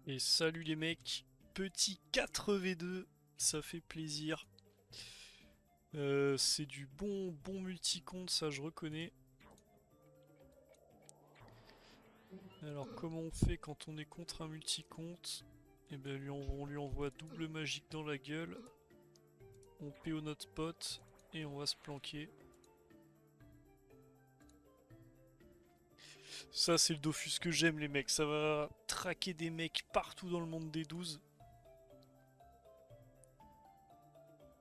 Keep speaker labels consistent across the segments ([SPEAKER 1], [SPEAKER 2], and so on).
[SPEAKER 1] Et salut les mecs, petit 4v2, ça fait plaisir. C'est du bon multi-compte, ça je reconnais. Alors comment on fait quand on est contre un multi-compte? Eh ben on lui envoie double magique dans la gueule, on PO notre pote et on va se planquer. Ça c'est le Dofus que j'aime les mecs, ça va traquer des mecs partout dans le monde des 12.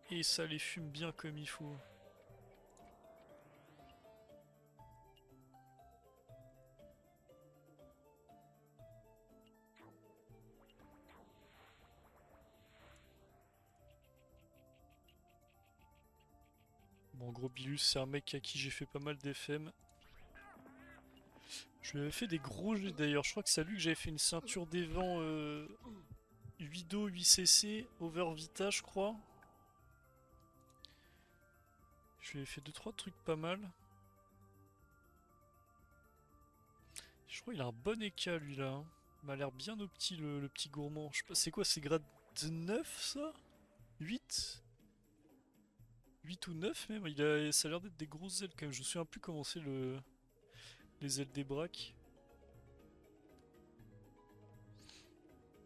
[SPEAKER 1] Et ça les fume bien comme il faut. Bon, gros Bilus, c'est un mec à qui j'ai fait pas mal d'FM. Je lui avais fait des gros jets d'ailleurs, je crois que c'est à lui que j'avais fait une ceinture des vents 8 do 8cc, over Vita je crois. Je lui avais fait 2-3 trucs pas mal. Je crois qu'il a un bon EK lui là, hein. Il m'a l'air bien opti le petit gourmand. Je sais pas, c'est quoi, c'est grade 9 ça? 8? 8 ou 9 même? Ça a l'air d'être des grosses ailes quand même, je me souviens plus comment c'est les ailes des braques.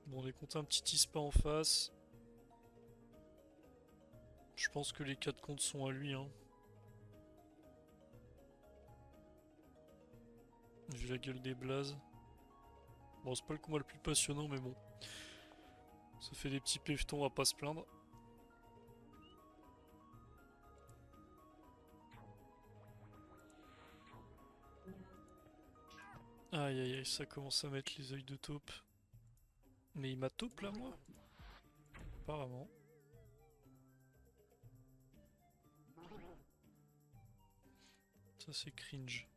[SPEAKER 1] Bon, on est contre un petit ISPA en face. Je pense que les 4 comptes sont à lui, hein. Vu la gueule des blazes. Bon, c'est pas le combat le plus passionnant, mais bon. Ça fait des petits pévetons, à pas se plaindre. Aïe aïe aïe, ça commence à mettre les yeux de taupe. Mais il m'a taupe là, moi? Apparemment. Ça, c'est cringe.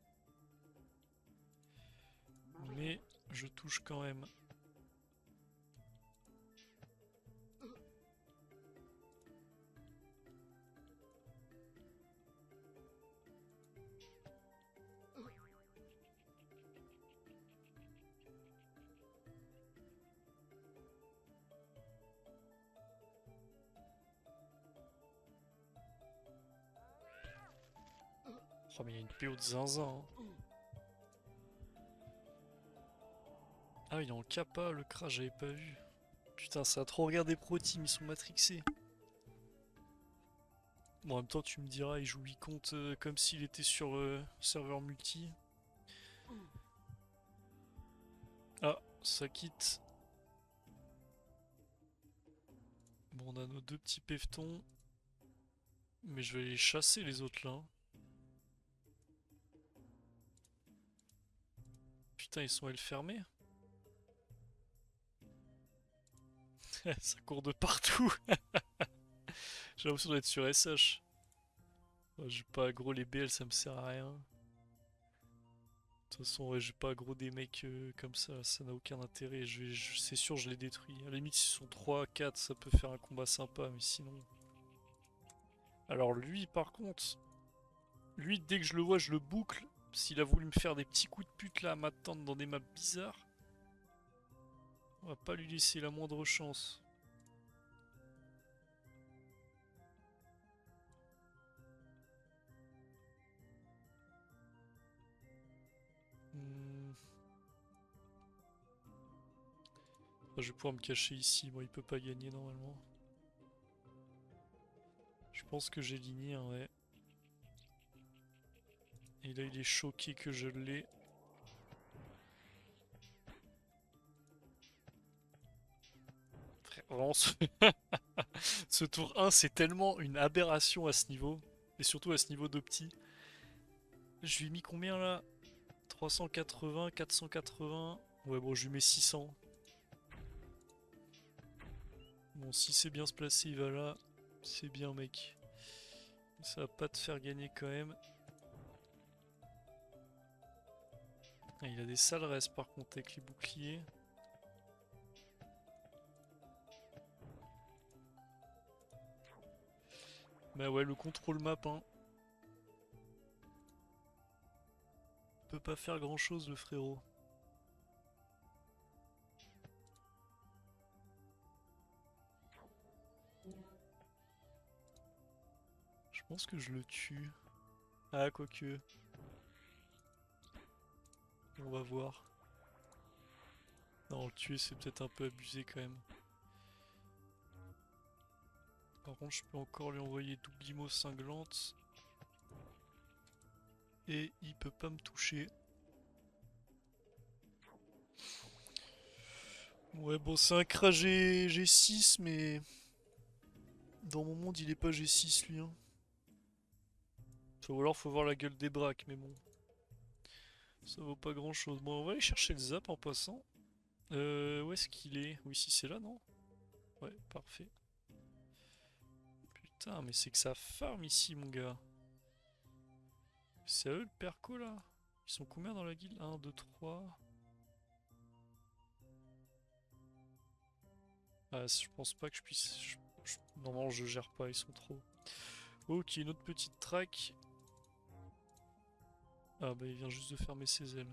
[SPEAKER 1] Mais je touche quand même. Oh, mais il y a une PO de zinzin, hein. Ah, il est en kappa, le crash, j'avais pas vu. Putain, ça a trop regardé Pro Team, ils sont matrixés. Bon, en même temps, tu me diras, il joue 8 comptes comme s'il était sur serveur multi. Ah, ça quitte. Bon, on a nos deux petits pévetons. Mais je vais les chasser les autres là, hein. Putain, ils sont ailes fermées. Ça court de partout. J'ai l'impression d'être sur SH. Ouais, j'ai pas aggro les BL, ça me sert à rien. De toute façon, ouais, j'ai pas aggro des mecs comme ça n'a aucun intérêt. C'est sûr, je les détruis. À la limite, s'ils sont 3, 4, ça peut faire un combat sympa, mais sinon. Alors, lui, par contre, lui, dès que je le vois, je le boucle. S'il a voulu me faire des petits coups de pute là à m'attendre dans des maps bizarres, on va pas lui laisser la moindre chance. Hmm. Ah, je vais pouvoir me cacher ici, bon il peut pas gagner normalement. Je pense que j'ai ligné, hein, ouais. Et là il est choqué que je l'ai. Frère, vraiment ce tour 1 c'est tellement une aberration à ce niveau. Et surtout à ce niveau d'opti. Je lui ai mis combien là? 380, 480. Ouais bon je lui mets 600. Bon si c'est bien se placer il va là. C'est bien mec. Ça va pas te faire gagner quand même. Ah, il a des sales restes par contre avec les boucliers. Bah ouais, le contrôle map, hein. Peut pas faire grand chose, le frérot. pense que je le tue. Ah, quoique. On va voir. Non, le tuer c'est peut-être un peu abusé quand même. Par contre, je peux encore lui envoyer Doublimo cinglante. Et il peut pas me toucher. Ouais, bon, c'est un Kra G6, mais dans mon monde, il est pas G6 lui. Hein. Ou alors, faut voir la gueule des braques, mais bon. Ça vaut pas grand chose. Bon, on va aller chercher le zap en passant. Où est-ce qu'il est? Oui, si c'est là, non? Ouais, parfait. Putain, mais c'est que ça farm ici, mon gars. C'est à eux le perco là? Ils sont combien dans la guilde? 1, 2, 3. Ah, je pense pas que je puisse. Normalement, je gère pas, ils sont trop. Ok, une autre petite track. Ah, bah, il vient juste de fermer ses ailes.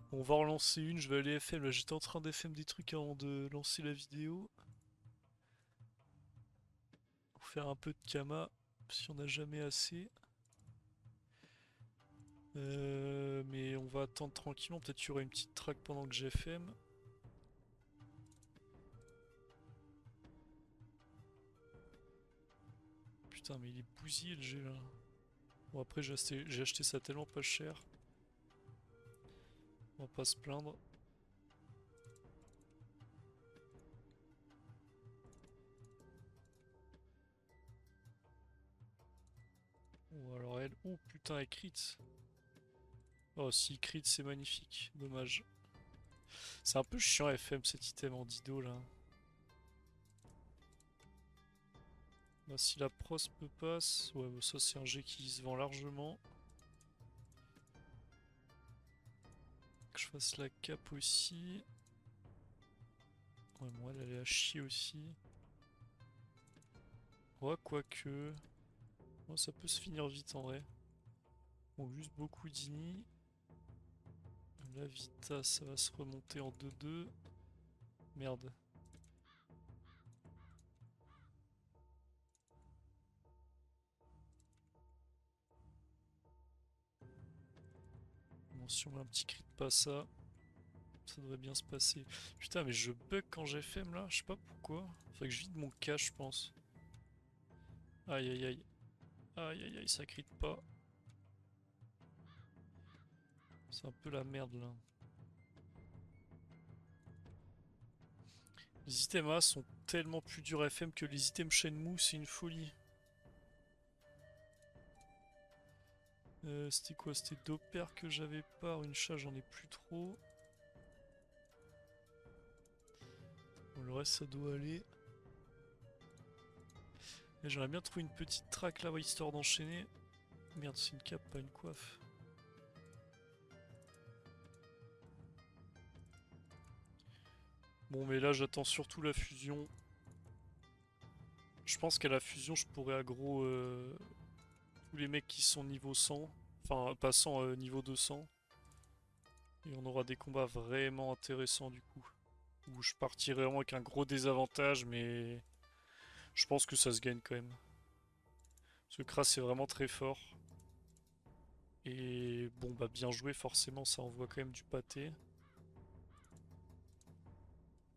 [SPEAKER 1] Bon, on va relancer une, je vais aller FM. Là, j'étais en train d'FM des trucs avant de lancer la vidéo. Pour faire un peu de Kama, si on n'a jamais assez. Mais on va attendre tranquillement. Peut-être qu'il y aura une petite track pendant que j'FM. Putain, mais il est bousillé le G là. Bon, après, j'ai acheté ça tellement pas cher. On va pas se plaindre. Ou alors elle. Oh putain, elle crit. Oh, si crit, c'est magnifique. Dommage. C'est un peu chiant FM cet item en Dido là. Bah, si la prospe passe. Ouais, bah, ça c'est un G qui se vend largement. Que je fasse la cape aussi. Ouais, moi elle est à chier aussi. Ouais, quoique. Ouais, ça peut se finir vite en vrai. Bon, juste beaucoup d'ini. La Vita, ça va se remonter en 2-2. Merde. Bon, si on met un petit crit pas ça, ça devrait bien se passer. Putain, mais je bug quand j'ai FM là, je sais pas pourquoi. Faudrait que je vide mon cache, je pense. Aïe aïe aïe. Aïe aïe aïe, ça crit pas. C'est un peu la merde là. Les items A sont tellement plus durs à FM que les items Shenmue, c'est une folie. C'était quoi? C'était Doper que j'avais pas. Une chat, j'en ai plus trop. Bon, le reste, ça doit aller. J'aimerais bien trouver une petite track là, histoire d'enchaîner. Merde, c'est une cape, pas une coiffe. Bon, mais là, j'attends surtout la fusion. Je pense qu'à la fusion, je pourrais aggro tous les mecs qui sont niveau 100. Enfin, passant niveau 200. Et on aura des combats vraiment intéressants du coup. Où je partirai vraiment avec un gros désavantage, mais je pense que ça se gagne quand même. Ce Kras est vraiment très fort. Et bon, bah bien joué, forcément, ça envoie quand même du pâté.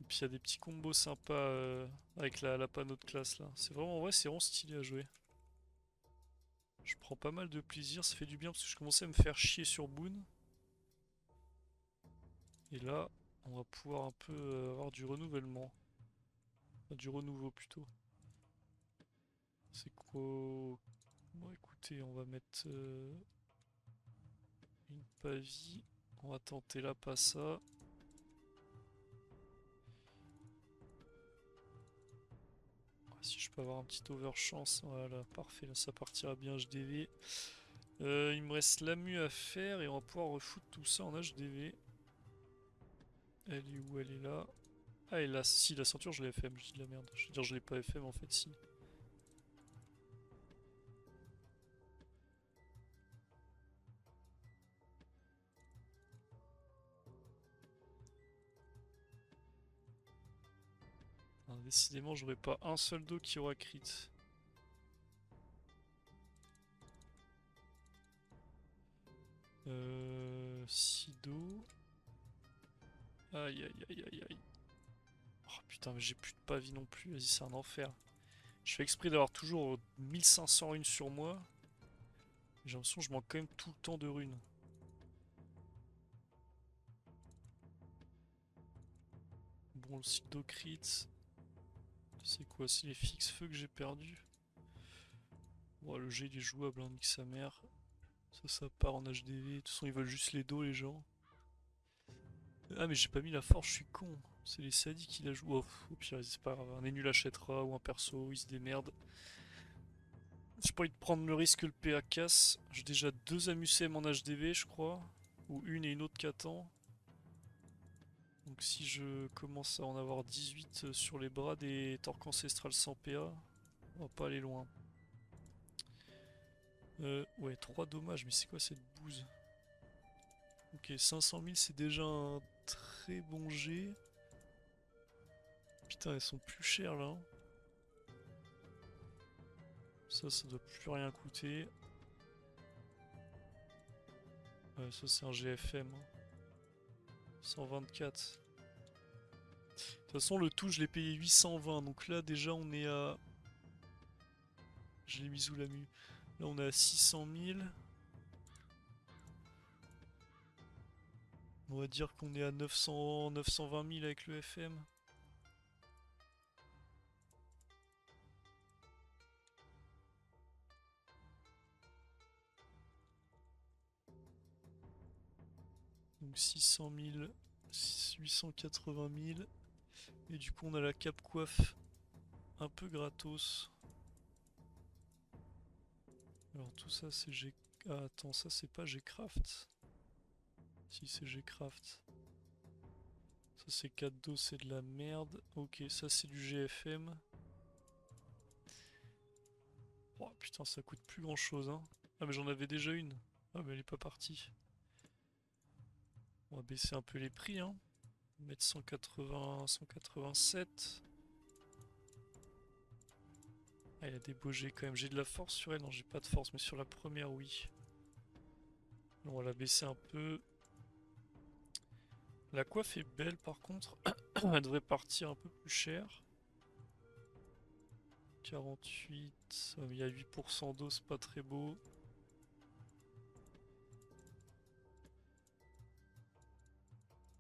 [SPEAKER 1] Et puis il y a des petits combos sympas avec la panneau de classe là. C'est vraiment, ouais, c'est vraiment stylé à jouer. Je prends pas mal de plaisir, ça fait du bien parce que je commençais à me faire chier sur Boon. Et là, on va pouvoir un peu avoir du renouvellement. Enfin, du renouveau plutôt. C'est quoi? Bon écoutez, on va mettre une pavie. On va tenter là, pas ça. Si je peux avoir un petit overchance, voilà, parfait, là ça partira bien HDV. Il me reste l'AMU à faire et on va pouvoir refoutre tout ça en HDV. Elle est où? Elle est là. Ah, et là, si, la ceinture je l'ai FM, je dis de la merde. Je veux dire, je l'ai pas FM en fait, si. Ah, décidément, j'aurai pas un seul dos qui aura crit. Sido. Aïe aïe aïe aïe aïe. Oh putain, mais j'ai plus de pavis non plus. Vas-y, c'est un enfer. Je fais exprès d'avoir toujours 1500 runes sur moi. J'ai l'impression que je manque quand même tout le temps de runes. Bon, le Sido crit. C'est quoi? C'est les fixes feu que j'ai perdu. Bon, le G il est jouable, hein, nique sa mère. Ça part en HDV. De toute façon, ils veulent juste les dos, les gens. Ah, mais j'ai pas mis la force, je suis con. C'est les sadiques qui la jouent. Oh, au pire, c'est pas grave. Un énu l'achètera ou un perso, il se démerde. J'ai pas envie de prendre le risque que le PA casse. J'ai déjà 2 AMUCM en HDV, je crois. Ou une et une autre qui attend. Donc si je commence à en avoir 18 sur les bras des torques ancestrales sans PA, on va pas aller loin. Ouais, 3 dommages, mais c'est quoi cette bouse? Ok, 500 000 c'est déjà un très bon jet. Putain, elles sont plus chères là. Ça doit plus rien coûter. Ouais, ça c'est un GFM. 124. De toute façon, le tout, je l'ai payé 820. Donc là, déjà, on est à. Je l'ai mis où la mu? Là, on est à 600 000. On va dire qu'on est à 900, 920 000 avec le FM. Donc 600 000, 880 000. Et du coup, on a la cape coiffe un peu gratos. Alors tout ça, c'est G... Ah, attends, ça c'est pas Gcraft. Si, c'est Gcraft. Ça c'est 4 dos, c'est de la merde. Ok, ça c'est du GFM. Oh putain, ça coûte plus grand chose, hein. Ah, mais j'en avais déjà une. Ah, mais elle est pas partie. On va baisser un peu les prix, hein. Mettre 180, 187. Ah, il y a des beaux jets quand même. J'ai de la force sur elle. Non, j'ai pas de force, mais sur la première, oui. On va la baisser un peu. La coiffe est belle par contre. Elle devrait partir un peu plus cher. 48. Il y a 8% d'eau, c'est pas très beau.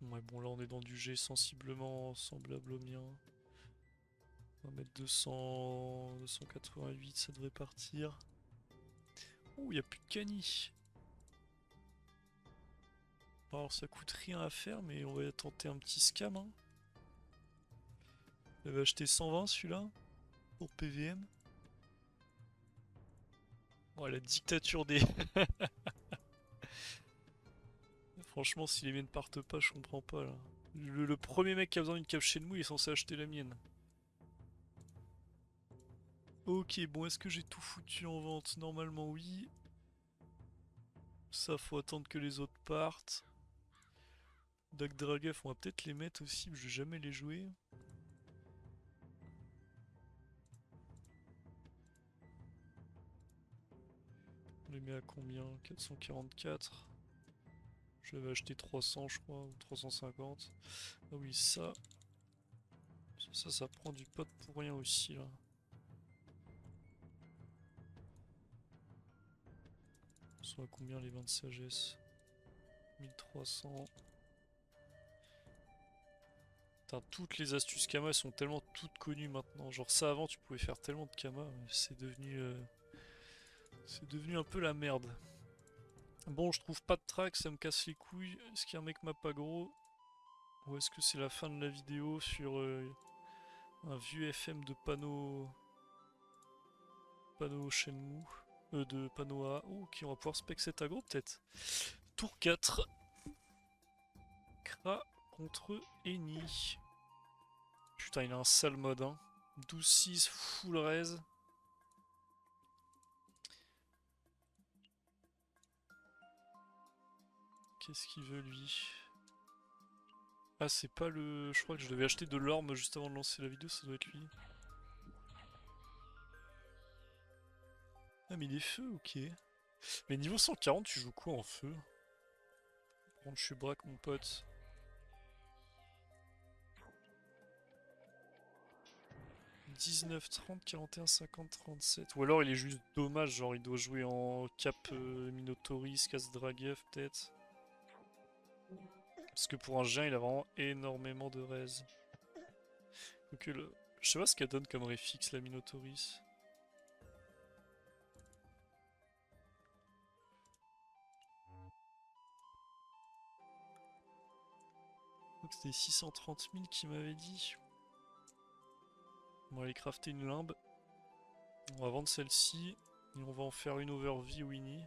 [SPEAKER 1] Ouais, bon, là on est dans du jet sensiblement semblable au mien. On va mettre 200, 288, ça devrait partir. Oh, il n'y a plus de cani. Alors ça coûte rien à faire, mais on va tenter un petit scam, hein. J'avais acheté 120 celui-là, pour PVM. Oh, la dictature des... Franchement, si les miennes partent pas, je comprends pas, là. Le premier mec qui a besoin d'une cape Shenmue, il est censé acheter la mienne. Ok, bon, est-ce que j'ai tout foutu en vente? Normalement, oui. Ça, faut attendre que les autres partent. Dark Dragaf, on va peut-être les mettre aussi, mais je vais jamais les jouer. On les met à combien? 444. J'avais acheté 300, je crois, ou 350. Ah oui, ça prend du pot pour rien aussi, là. Ils sont à combien les 20 de sagesse? 1300. Putain, toutes les astuces Kama sont tellement toutes connues maintenant. Genre ça avant tu pouvais faire tellement de Kama, mais c'est devenu un peu la merde. Bon, je trouve pas de track, ça me casse les couilles. Est-ce qu'il y a un mec map aggro? Ou est-ce que c'est la fin de la vidéo sur un vieux FM de panneau Shenmue, de panneau A? Oh, ok, on va pouvoir spec cet aggro peut-être. Tour 4. Kra contre Eni. Putain, il a un sale mode, hein. 12-6 full raise. Qu'est-ce qu'il veut lui? Ah, c'est pas le... Je crois que je devais acheter de l'orme juste avant de lancer la vidéo, ça doit être lui. Ah, mais il est feu, ok. Mais niveau 140, tu joues quoi en feu? Bon, je suis braque, mon pote. « 19, 30, 41, 50, 37. Ou alors il est juste dommage, genre il doit jouer en cap Minotaurus, casse Dragueuf peut-être. Parce que pour un géant, il a vraiment énormément de raise. Donc je sais pas ce qu'elle donne comme réfixe la Minotaurus. Donc c'était 630 000 qui m'avait dit. On va aller crafter une limbe. On va vendre celle-ci. Et on va en faire une overview Winnie.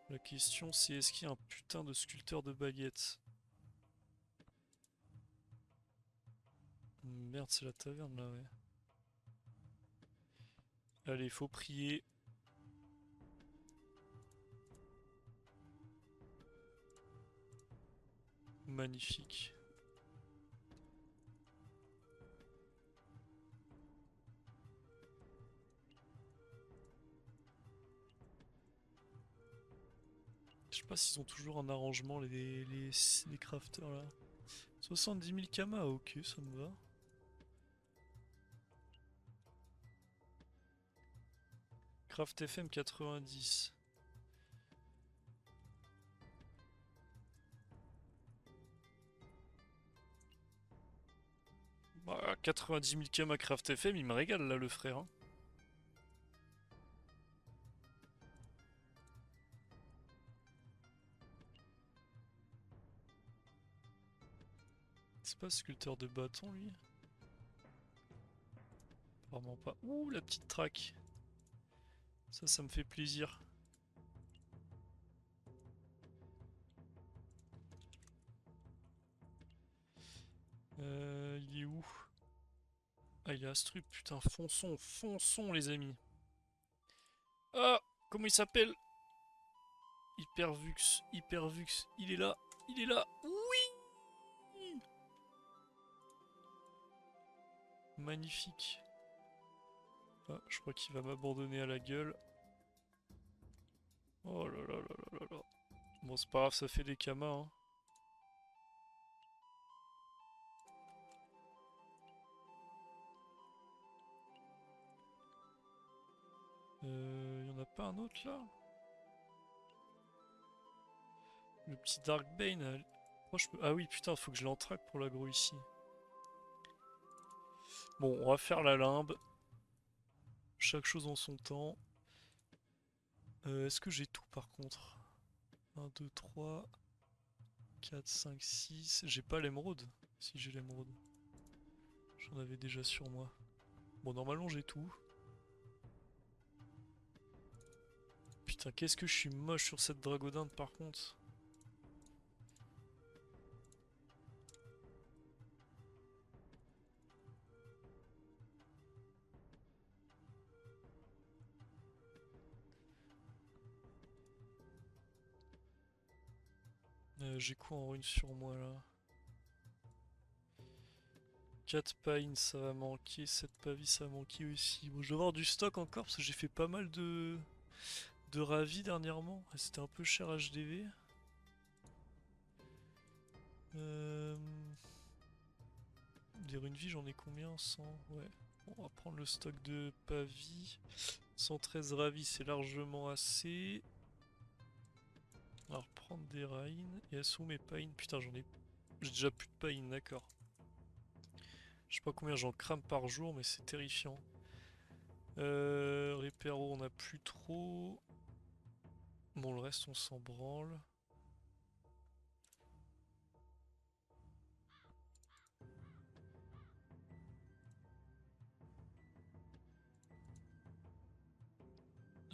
[SPEAKER 1] La question c'est est-ce qu'il y a un putain de sculpteur de baguettes? Merde, c'est la taverne là, ouais. Allez, faut prier. Magnifique. Je sais pas s'ils ont toujours un arrangement les crafters là. 70 000 kamas, ok, ça me va. Craft FM 90. Bah, 90 000 kamas Craft FM, il me régale là le frère. Hein. C'est pas sculpteur de bâton lui? Apparemment pas. Ouh, la petite traque. Ça me fait plaisir. Il est où? Ah, il est Astrup, putain, fonçons, fonçons les amis. Ah, comment il s'appelle? Hypervux, Hypervux, il est là, il est là. Oui! Magnifique. Ah, je crois qu'il va m'abandonner à la gueule. Oh là là là là là là. Bon, c'est pas grave, ça fait des kamas. Hein. Y'en a pas un autre là? Le petit Darkbane. Ah oui, putain, faut que je l'entraque pour l'aggro ici. Bon, on va faire la limbe. Chaque chose en son temps. Est-ce que j'ai tout par contre? 1, 2, 3, 4, 5, 6. J'ai pas l'émeraude. Si j'ai l'émeraude. J'en avais déjà sur moi. Bon, normalement j'ai tout. Putain, qu'est-ce que je suis moche sur cette dragodinde par contre. J'ai quoi en rune sur moi là? 4 pailles, ça va manquer. 7 pavis, ça va manquer aussi. Bon, je vais avoir du stock encore parce que j'ai fait pas mal de ravis dernièrement. C'était un peu cher HDV. Des runes vie, j'en ai combien? 100? Ouais. Bon, on va prendre le stock de pavis. 113 ravis, c'est largement assez. On va reprendre des raines. Et elles sont où mes paines? Putain, j'ai déjà plus de paines, d'accord. Je sais pas combien j'en crame par jour, mais c'est terrifiant. Repero, on a plus trop. Bon, le reste, on s'en branle.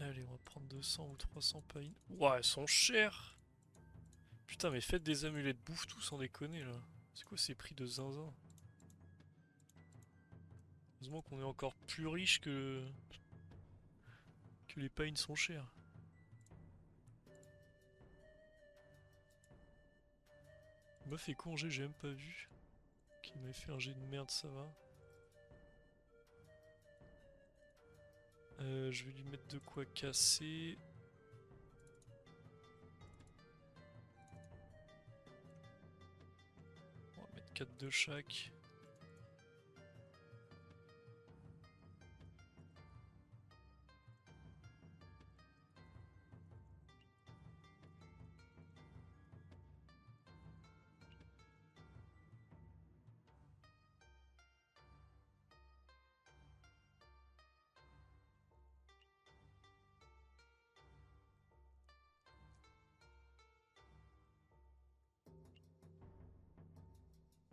[SPEAKER 1] Allez, on va prendre 200 ou 300 paines. Ouah, elles sont chères! Putain, mais faites des amulettes bouffe tout sans déconner là. C'est quoi ces prix de zinzin? Heureusement qu'on est encore plus riche que les paines sont chères. Il m'a fait congé, j'ai même pas vu. Qui m'a fait un jet de merde, ça va. Je vais lui mettre de quoi casser. 4 de chaque.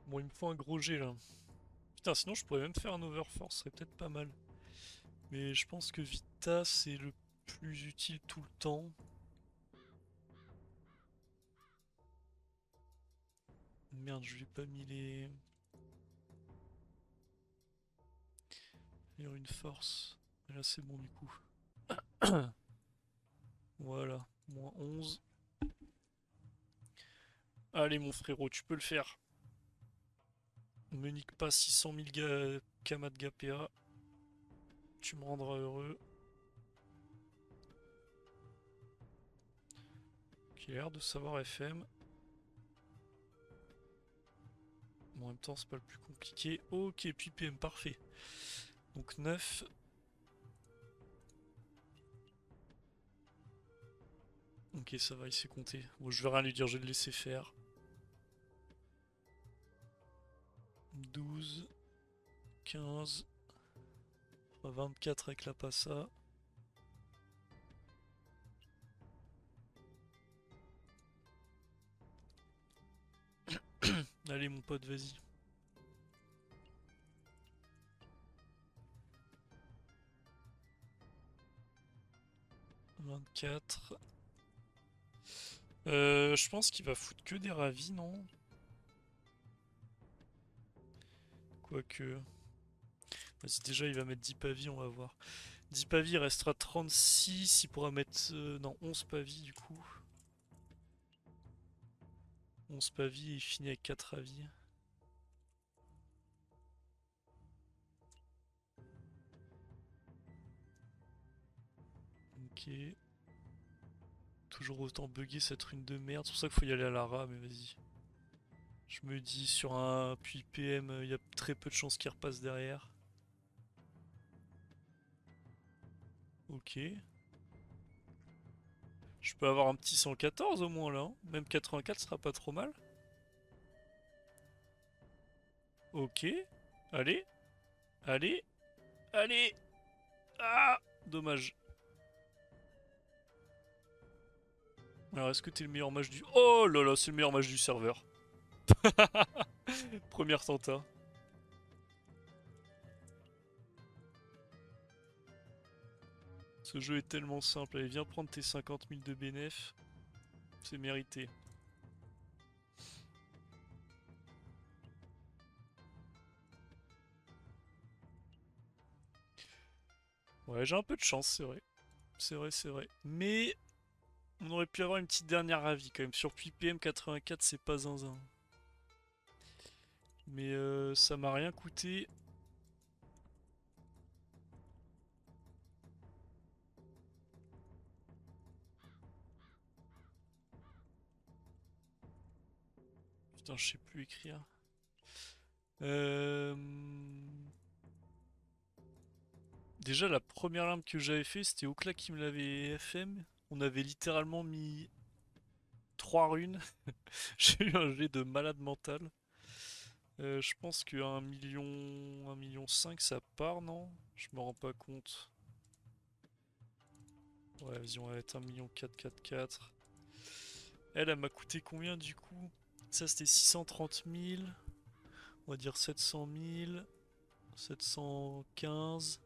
[SPEAKER 1] Bon, il me faut un gros G là. Putain, sinon je pourrais même faire un overforce, ce serait peut-être pas mal. Mais je pense que Vita c'est le plus utile tout le temps. Merde, je lui ai pas mis les... une force. Et là c'est bon du coup. Voilà, moins 11. Allez mon frérot, tu peux le faire. Me nique pas 600 000 kamas de GPA. Tu me rendras heureux. Qui a l'air de savoir FM. Bon, en même temps, c'est pas le plus compliqué. Ok, puis PM, parfait. Donc 9. Ok, ça va, il s'est compté. Bon, je vais rien lui dire, je vais le laisser faire. 12. 15. 24 avec la passa. Allez mon pote, vas-y. 24. Je pense qu'il va foutre que des ravis, non? Quoique... Vas-y, déjà il va mettre 10 pavis, on va voir. 10 pavis, il restera 36, il pourra mettre... non, 11 pavis du coup. 11 pavis et il finit avec 4 avis. Ok. Toujours autant bugger cette rune de merde, c'est pour ça qu'il faut y aller à Lara, mais vas-y. Je me dis sur un puits PM, il y a très peu de chances qu'il repasse derrière. Ok. Je peux avoir un petit 114 au moins là, hein. Même 84 sera pas trop mal. Ok. Allez. Allez. Allez. Ah, dommage. Alors est-ce que t'es le meilleur match du... Oh là là, c'est le meilleur match du serveur. Première tenta. Ce jeu est tellement simple. Allez, viens prendre tes 50 000 de bénéf. C'est mérité. Ouais, j'ai un peu de chance, c'est vrai. C'est vrai, c'est vrai. Mais on aurait pu avoir une petite dernière avis quand même. Sur PPM 84, c'est pas zinzin. Mais ça m'a rien coûté. Putain, je sais plus écrire. Déjà, la première larme que j'avais fait, c'était Okla qui me l'avait FM. On avait littéralement mis 3 runes. J'ai eu un jet de malade mental. Je pense que 1 5 ça part, non? Je me rends pas compte. Ouais, vas-y, on va être 1 4 4. Elle m'a coûté combien du coup? Ça, c'était 630 000. On va dire 700 000. 715.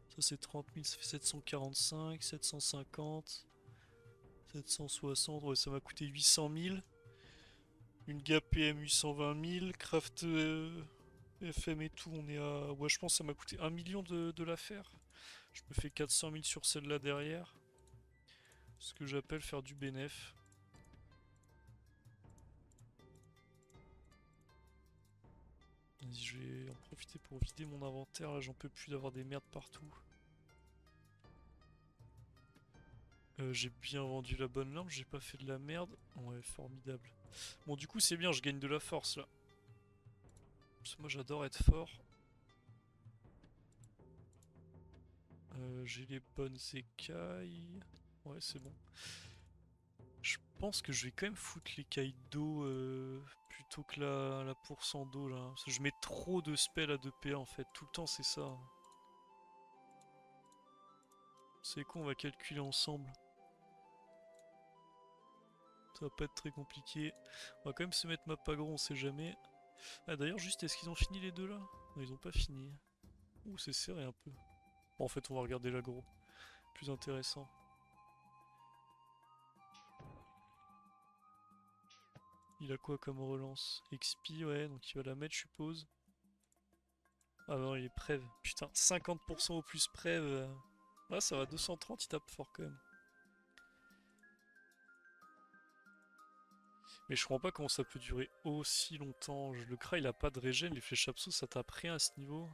[SPEAKER 1] Ça, c'est 30 000, ça fait 745, 750, 760. Ouais, ça m'a coûté 800 000. Une gap PM 820 000. Craft FM et tout, on est à... Ouais, je pense que ça m'a coûté 1 million de la faire. Je me fais 400 000 sur celle-là derrière. Ce que j'appelle faire du bénéf. Vas-y, je vais en profiter pour vider mon inventaire. Là, j'en peux plus d'avoir des merdes partout. J'ai bien vendu la bonne lampe, j'ai pas fait de la merde. Ouais, formidable. Bon, du coup, c'est bien, je gagne de la force là. Parce que moi j'adore être fort. J'ai les bonnes écailles. Ouais, c'est bon. Je pense que je vais quand même foutre l'écaille d'eau plutôt que la pourcent d'eau là. Parce que je mets trop de spells à 2PA en fait. Tout le temps c'est ça. C'est quoi, on va calculer ensemble. Ça va pas être très compliqué. On va quand même se mettre map agro, on sait jamais. Ah d'ailleurs juste, est-ce qu'ils ont fini les deux là? Non, ils ont pas fini. Ouh, c'est serré un peu. Bon, en fait on va regarder l'agro. Plus intéressant. Il a quoi comme relance? XP, ouais, donc il va la mettre, je suppose. Ah non, il est Prev. Putain, 50% au plus Prev. Ah, ça va, 230, il tape fort quand même. Mais je comprends pas comment ça peut durer aussi longtemps. Le Kra, il a pas de régène, les flèches abso, ça tape rien à ce niveau.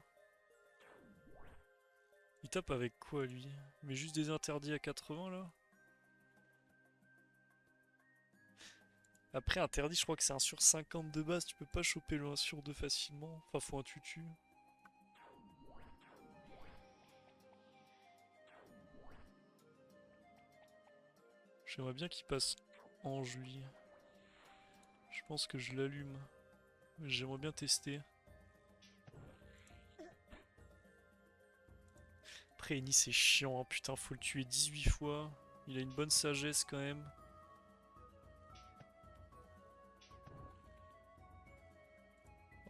[SPEAKER 1] Il tape avec quoi, lui? Mais juste des interdits à 80, là? Après, interdit, je crois que c'est un sur 50 de base, tu peux pas choper le 1 sur 2 facilement. Enfin, faut un tutu. J'aimerais bien qu'il passe ange, lui. Je pense que je l'allume. J'aimerais bien tester. Après, Eni, c'est chiant, hein. Putain, faut le tuer 18 fois. Il a une bonne sagesse quand même.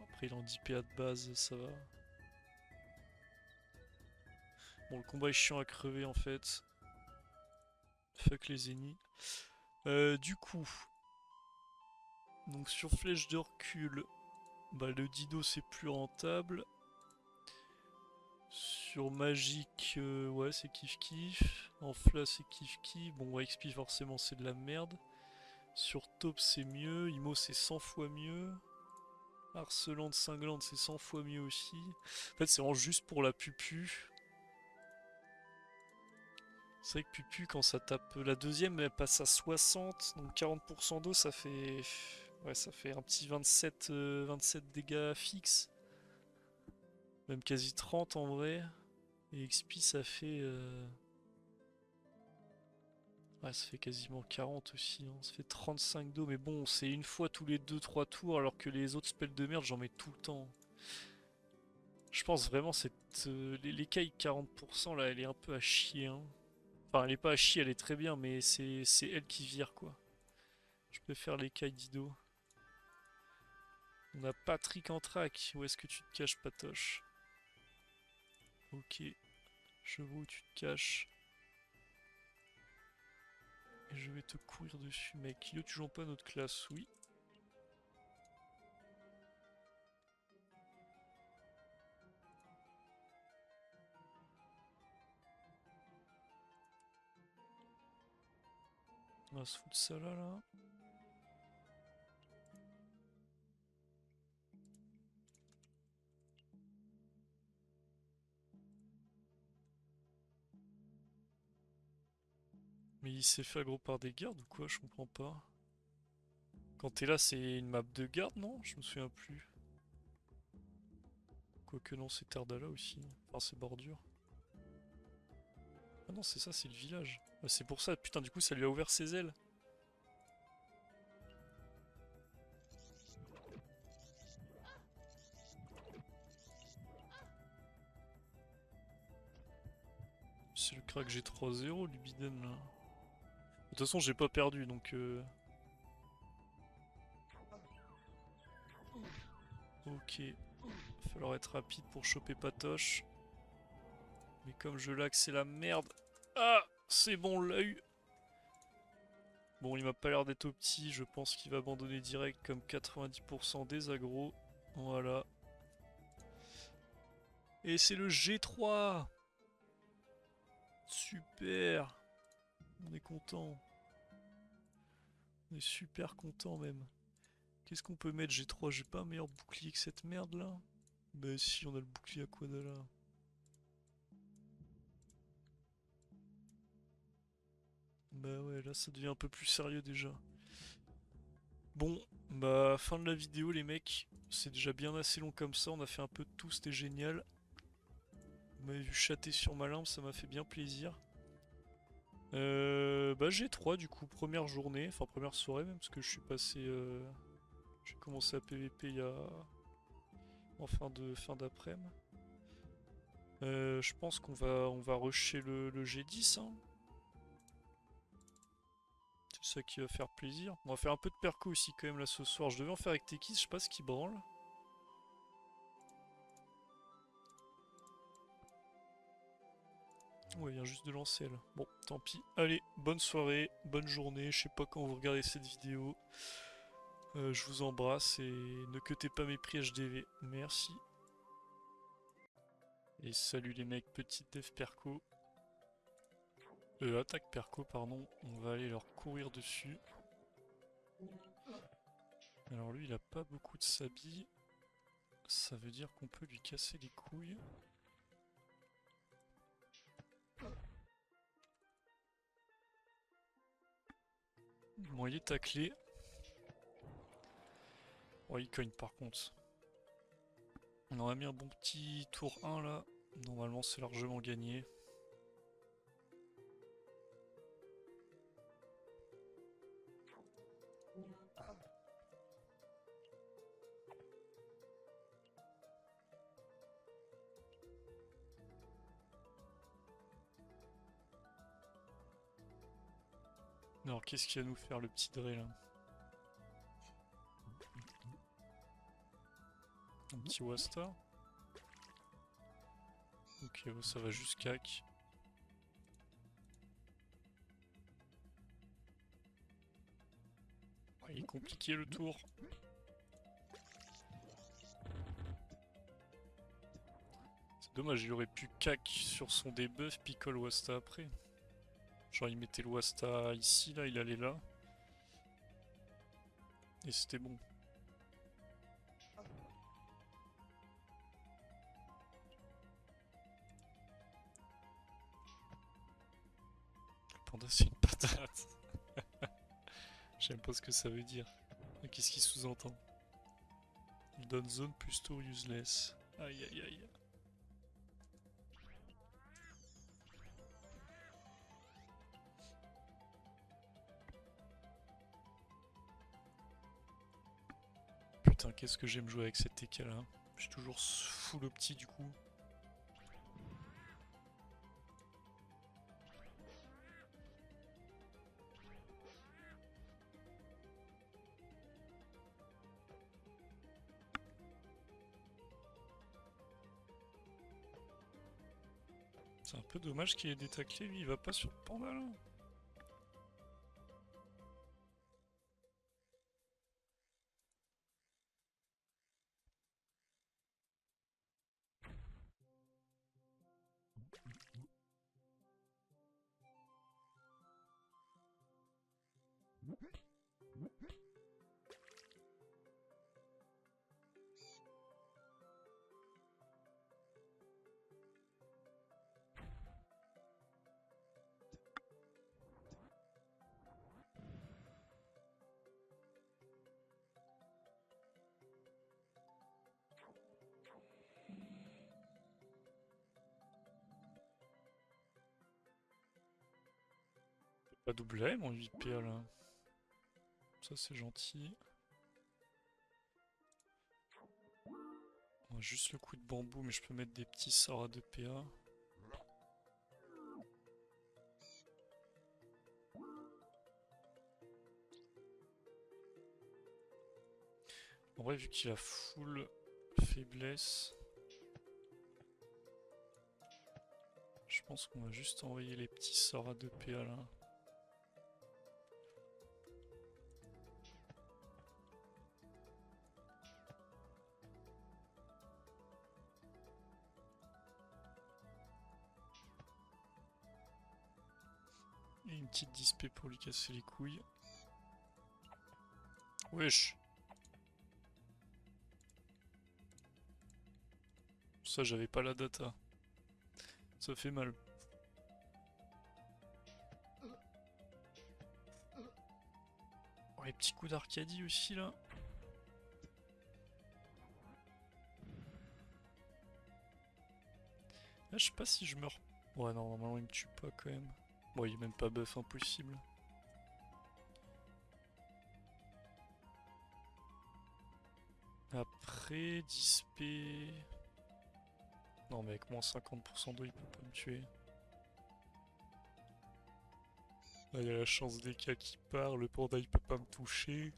[SPEAKER 1] Après, il est en 10 PA de base, ça va. Bon, le combat est chiant à crever en fait. Fuck les ennemis. Du coup, donc sur flèche de recul, bah, le Dido c'est plus rentable. Sur magique, ouais, c'est kiff kiff. En fla, c'est kiff kiff. Bon, ouais, XP, forcément, c'est de la merde. Sur top, c'est mieux. Imo, c'est 100 fois mieux. Harcelante, cinglante, c'est 100 fois mieux aussi. En fait, c'est vraiment juste pour la pupu. C'est vrai que pupu, quand ça tape la deuxième, elle passe à 60. Donc 40% d'eau, ça fait. Ouais, ça fait un petit 27, 27 dégâts fixes. Même quasi 30 en vrai. Et XP, ça fait. Ouais, ça fait quasiment 40 aussi, hein. Ça fait 35 d'eau, mais bon, c'est une fois tous les 2-3 tours, alors que les autres spells de merde, j'en mets tout le temps. Je pense vraiment cette l'écaille 40% là, elle est un peu à chier, hein. Enfin, elle est pas à chier, elle est très bien, mais c'est elle qui vire quoi. Je préfère l'écaille d'Ido. On a Patrick en track. Où est-ce que tu te caches, Patoche? Ok. Je vois où tu te caches. Et je vais te courir dessus, mec. Kilo, tu joues pas notre classe? Oui. On va se foutre ça là, là. Mais il s'est fait aggro par des gardes ou quoi? Je comprends pas. Quand t'es là, c'est une map de garde, non? Je me souviens plus. Quoique non, c'est Terdala aussi. Enfin, c'est bordure. Ah non, c'est ça, c'est le village. Ah, c'est pour ça, putain, du coup, ça lui a ouvert ses ailes. C'est le crack G3-0, Libiden, là. De toute façon, j'ai pas perdu, donc... Ok. Va falloir être rapide pour choper Patoche. Mais comme je lag, c'est la merde. Ah, c'est bon, on l'a eu. Bon, il m'a pas l'air d'être opti. Je pense qu'il va abandonner direct comme 90% des agros. Voilà. Et c'est le G3. Super. On est content. On est super content même. Qu'est-ce qu'on peut mettre G3? J'ai pas un meilleur bouclier que cette merde là? Bah si, on a le bouclier Aquadala. Bah ouais, là ça devient un peu plus sérieux déjà. Bon, bah fin de la vidéo les mecs. C'est déjà bien assez long comme ça, on a fait un peu de tout, c'était génial. Vous m'avez vu chatter sur ma lampe, ça m'a fait bien plaisir. Bah G3 du coup, première journée, enfin première soirée même, parce que je suis passé... j'ai commencé à PVP il y a... en fin d'après-midi. Je pense qu'on va rusher le G10, hein. C'est ça qui va faire plaisir. On va faire un peu de perco aussi quand même là ce soir. Je devais en faire avec Tekis, je sais pas ce qui branle. Ouais, il vient juste de lancer là. Bon, tant pis. Allez, bonne soirée, bonne journée. Je sais pas quand vous regardez cette vidéo. Je vous embrasse et ne cutez pas mes prix HDV. Merci. Et salut les mecs, petite dev perco. Attaque perco, pardon. On va aller leur courir dessus. Alors lui, il a pas beaucoup de sabi. Ça veut dire qu'on peut lui casser les couilles. Bon, il est taclé. Oh, il cogne par contre. On a mis un bon petit tour 1 là. Normalement, c'est largement gagné. Alors, qu'est-ce qu'il va nous faire le petit Dre là? Un petit Wasta. Ok, oh, ça va juste cac. Oh, il est compliqué le tour. C'est dommage, il aurait pu cac sur son debuff, pickle Wasta après. Genre, il mettait le Wasta ici, là, il allait là. Et c'était bon. Le panda, c'est une patate. J'aime pas ce que ça veut dire. Qu'est-ce qu'il sous-entend? Il donne zone plus tour useless. Aïe aïe aïe. Putain, qu'est-ce que j'aime jouer avec cette TK là. Je suis toujours full opti du coup. C'est un peu dommage qu'il ait détaclé, lui, il va pas sur le panda là. Pas double M en 8PA là. Ça c'est gentil. On a juste le coup de bambou, mais je peux mettre des petits sorts à 2 PA. En vrai, vu qu'il a full faiblesse, je pense qu'on va juste envoyer les petits sorts à 2 PA là. Et une petite dispé pour lui casser les couilles. Wesh! Ça, j'avais pas la data. Ça fait mal. Oh, les petits coups d'Arcadie aussi là. Ah, je sais pas si je meurs. Ouais, non, normalement il me tue pas quand même. Bon, il est même pas buff impossible. Après, Dispé. Non, mais avec moins 50% d'eau, il peut pas me tuer. Ah, il y a la chance des cas qui part, le panda il peut pas me toucher.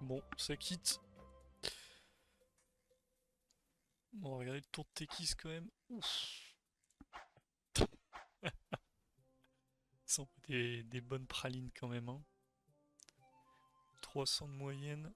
[SPEAKER 1] Bon, ça quitte. On va regarder le tour de Tekis quand même. Ouf. Ça envoie des bonnes pralines quand même. Hein. 300 de moyenne.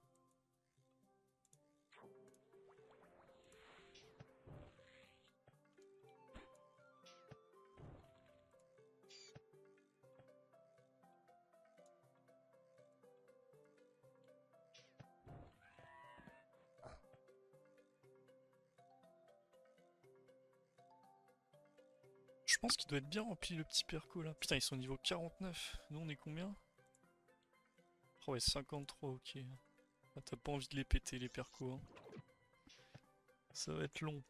[SPEAKER 1] Je pense qu'il doit être bien rempli le petit perco là. Putain, ils sont niveau 49. Nous on est combien? Oh ouais, 53, ok. Ah, t'as pas envie de les péter les percos. Hein. Ça va être long.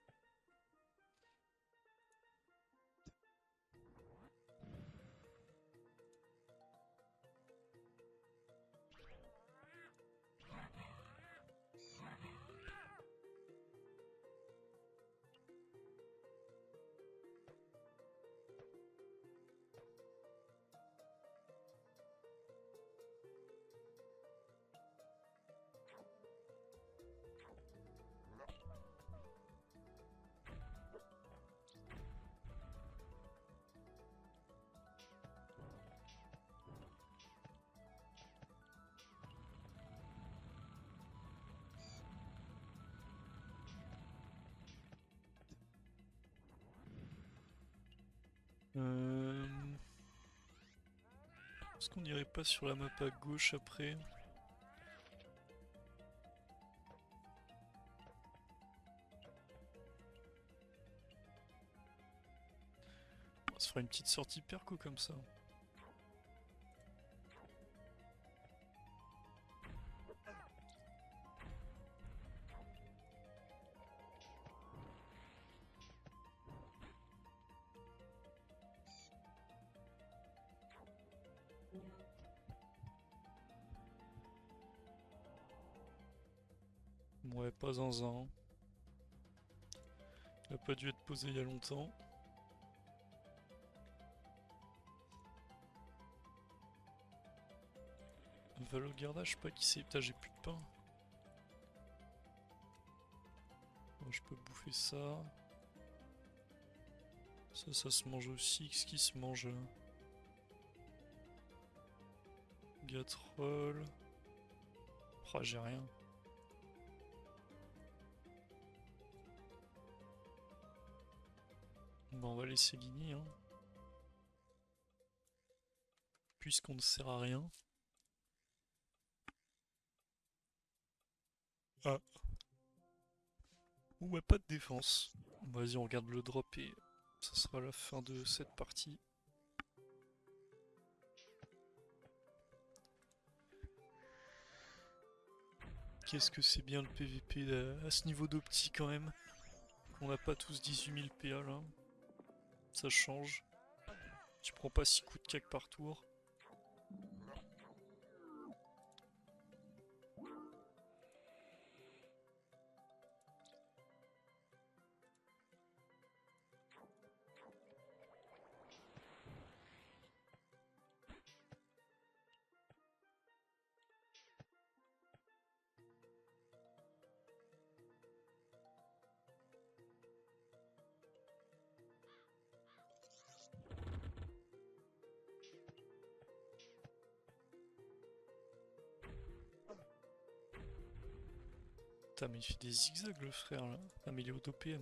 [SPEAKER 1] Euh... Est-ce qu'on irait pas sur la map à gauche après? On se fera une petite sortie perco comme ça. Ouais, pas zinzin. Il a pas dû être posé il y a longtemps. Valogarda, je sais pas qui c'est. Putain, j'ai plus de pain. Bon, je peux bouffer ça. Ça se mange aussi. Qu'est-ce qui se mange là? Gatroll. Oh, j'ai rien. Bon, on va laisser Guigny, hein. Puisqu'on ne sert à rien. Ah. Ou ouais, pas de défense. Vas-y, on regarde le drop et ça sera la fin de cette partie. Qu'est-ce que c'est bien le PVP à ce niveau d'opti quand même. Qu'on n'a pas tous 18 000 PA là. Ça change. Tu prends pas 6 coups de cac par tour. Putain, mais il fait des zigzags le frère là. Ah, mais il est au PM.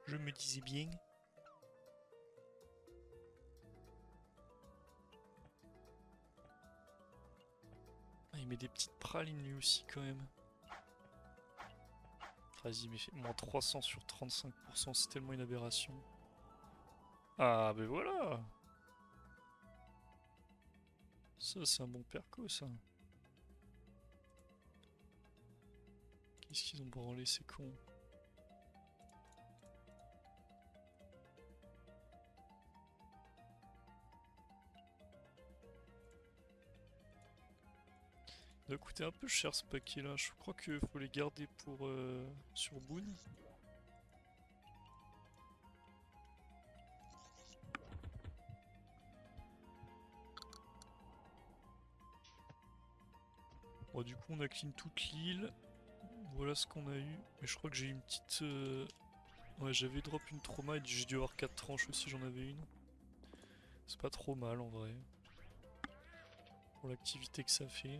[SPEAKER 1] Je me disais bien. Ah, il met des petites pralines lui aussi quand même. Vas-y, mais fait moins 300 sur 35%, c'est tellement une aberration. Ah, ben voilà! Ça, c'est un bon perco, ça. Qu'est-ce qu'ils ont branlé, ces cons? Il doit coûter un peu cher ce paquet là, je crois qu'il faut les garder pour sur Boon. Bon, du coup on a clean toute l'île, voilà ce qu'on a eu, mais je crois que j'ai eu une petite... Ouais, j'avais drop une trauma et j'ai dû avoir 4 tranches aussi, j'en avais une. C'est pas trop mal en vrai, pour l'activité que ça fait.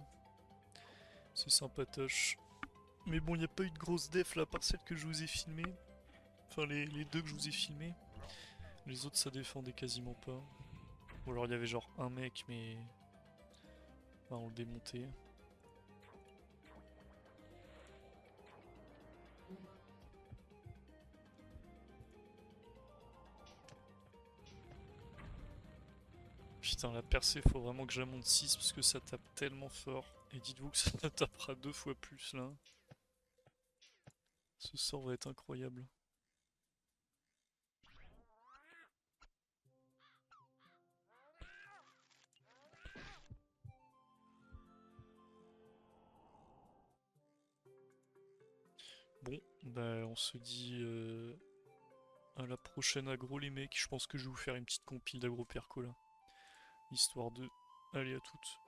[SPEAKER 1] C'est sympatoche. Mais bon, il n'y a pas eu de grosse def là, par celle que je vous ai filmée. Enfin, les deux que je vous ai filmés. Les autres, ça défendait quasiment pas. Ou alors il y avait genre un mec, mais... Enfin, on le démontait. Putain, la percée, faut vraiment que je la monte 6 parce que ça tape tellement fort. Et dites-vous que ça tapera 2 fois plus là. Ce sort va être incroyable. Bon, bah on se dit à la prochaine agro les mecs. Je pense que je vais vous faire une petite compile d'agro perco là. Histoire de... Allez à toutes.